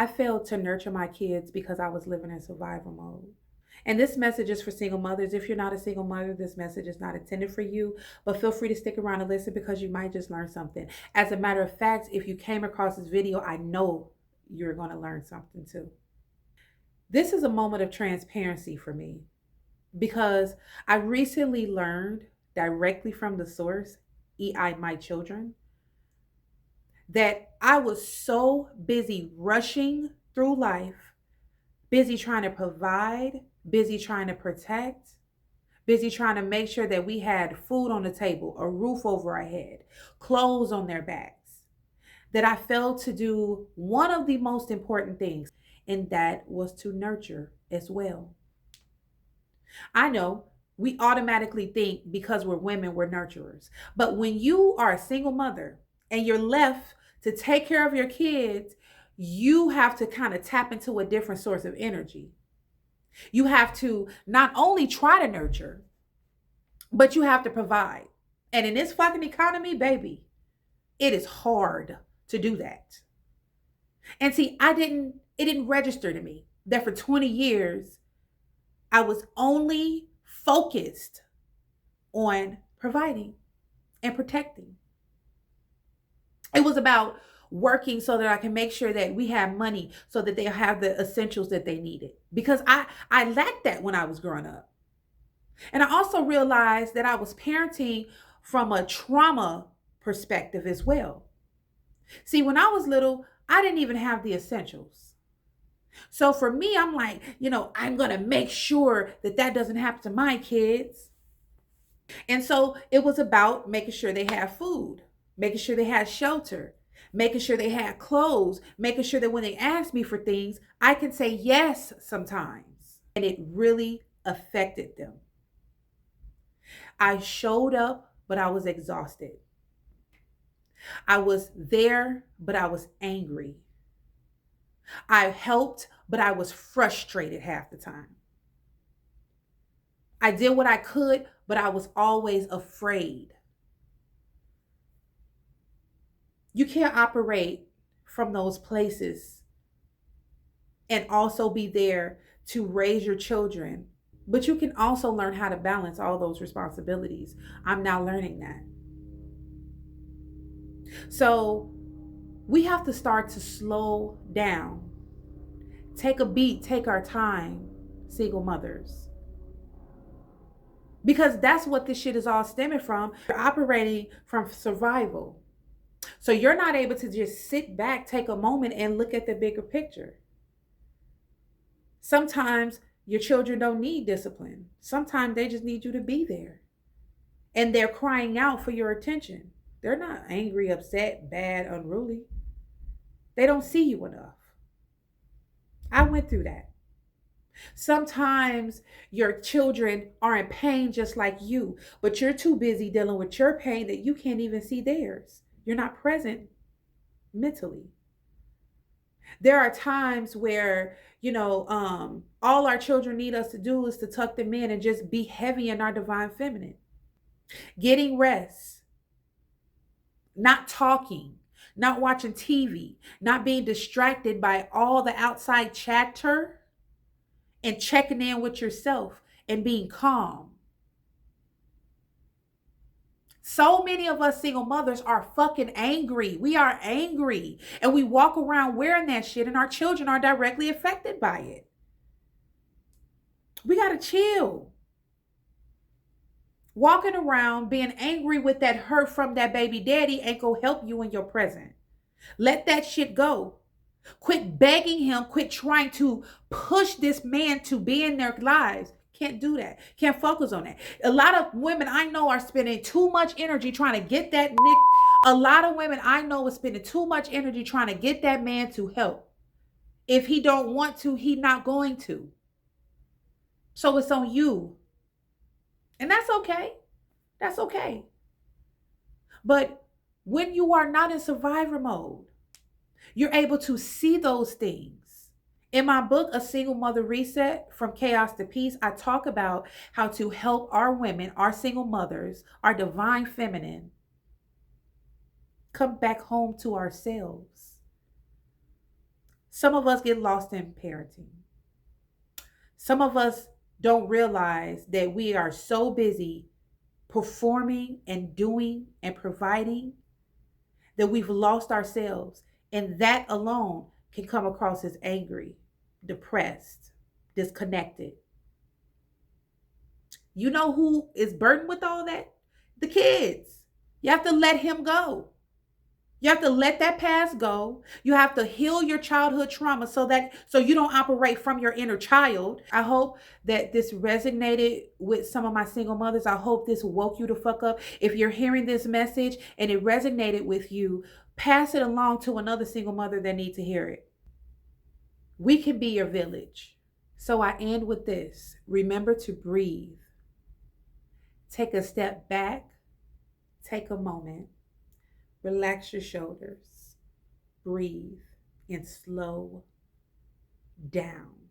I failed to nurture my kids because I was living in survival mode. And this message is for single mothers. If you're not a single mother, this message is not intended for you, but feel free to stick around and listen because you might just learn something. As a matter of fact, if you came across this video, I know you're going to learn something too. This is a moment of transparency for me because I recently learned directly from the source, EI My Children, that I was so busy rushing through life, busy trying to provide, busy trying to protect, busy trying to make sure that we had food on the table, a roof over our head, clothes on their backs, that I failed to do one of the most important things, and that was to nurture as well. I know we automatically think because we're women, we're nurturers. But when you are a single mother and you're left to take care of your kids, you have to kind of tap into a different source of energy. You have to not only try to nurture, but you have to provide. And in this fucking economy, baby, it is hard to do that. And see, it didn't register to me that for 20 years, I was only focused on providing and protecting. It was about working so that I can make sure that we have money so that they have the essentials that they needed. Because I lacked that when I was growing up. And I also realized that I was parenting from a trauma perspective as well. See, when I was little, I didn't even have the essentials. So for me, I'm like, I'm going to make sure that that doesn't happen to my kids. And so it was about making sure they have food, making sure they had shelter, making sure they had clothes, making sure that when they ask me for things, I can say yes sometimes. And it really affected them. I showed up, but I was exhausted. I was there, but I was angry. I helped, but I was frustrated half the time. I did what I could, but I was always afraid. You can't operate from those places and also be there to raise your children, but you can also learn how to balance all those responsibilities. I'm now learning that. So we have to start to slow down, take a beat, take our time, single mothers. Because that's what this shit is all stemming from. You're operating from survival. So you're not able to just sit back, take a moment, and look at the bigger picture. Sometimes your children don't need discipline. Sometimes they just need you to be there. And they're crying out for your attention. They're not angry, upset, bad, unruly. They don't see you enough. I went through that. Sometimes your children are in pain just like you, but you're too busy dealing with your pain that you can't even see theirs. You're not present mentally. There are times where, all our children need us to do is to tuck them in and just be heavy in our divine feminine. Getting rest, not talking, not watching TV, not being distracted by all the outside chatter, and checking in with yourself and being calm. So many of us single mothers are fucking angry. We are angry. And we walk around wearing that shit, and our children are directly affected by it. We got to chill. Walking around being angry with that hurt from that baby daddy ain't gonna help you in your present. Let that shit go. Quit begging him. Quit trying to push this man to be in their lives. Can't do that. Can't focus on that. A lot of women I know are spending too much energy trying to get that nick. A lot of women I know are spending too much energy trying to get that man to help. If he don't want to, he not going to. So it's on you. And that's okay. That's okay. But when you are not in survivor mode, you're able to see those things. In my book, A Single Mother Reset, From Chaos to Peace, I talk about how to help our women, our single mothers, our divine feminine, come back home to ourselves. Some of us get lost in parenting. Some of us don't realize that we are so busy performing and doing and providing that we've lost ourselves. And that alone can come across as angry, depressed, disconnected. You know who is burdened with all that? The kids. You have to let him go. You have to let that past go. You have to heal your childhood trauma so you don't operate from your inner child. I hope that this resonated with some of my single mothers. I hope this woke you to fuck up. If you're hearing this message and it resonated with you, pass it along to another single mother that needs to hear it. We can be your village. So I end with this. Remember to breathe. Take a step back. Take a moment. Relax your shoulders. Breathe and slow down.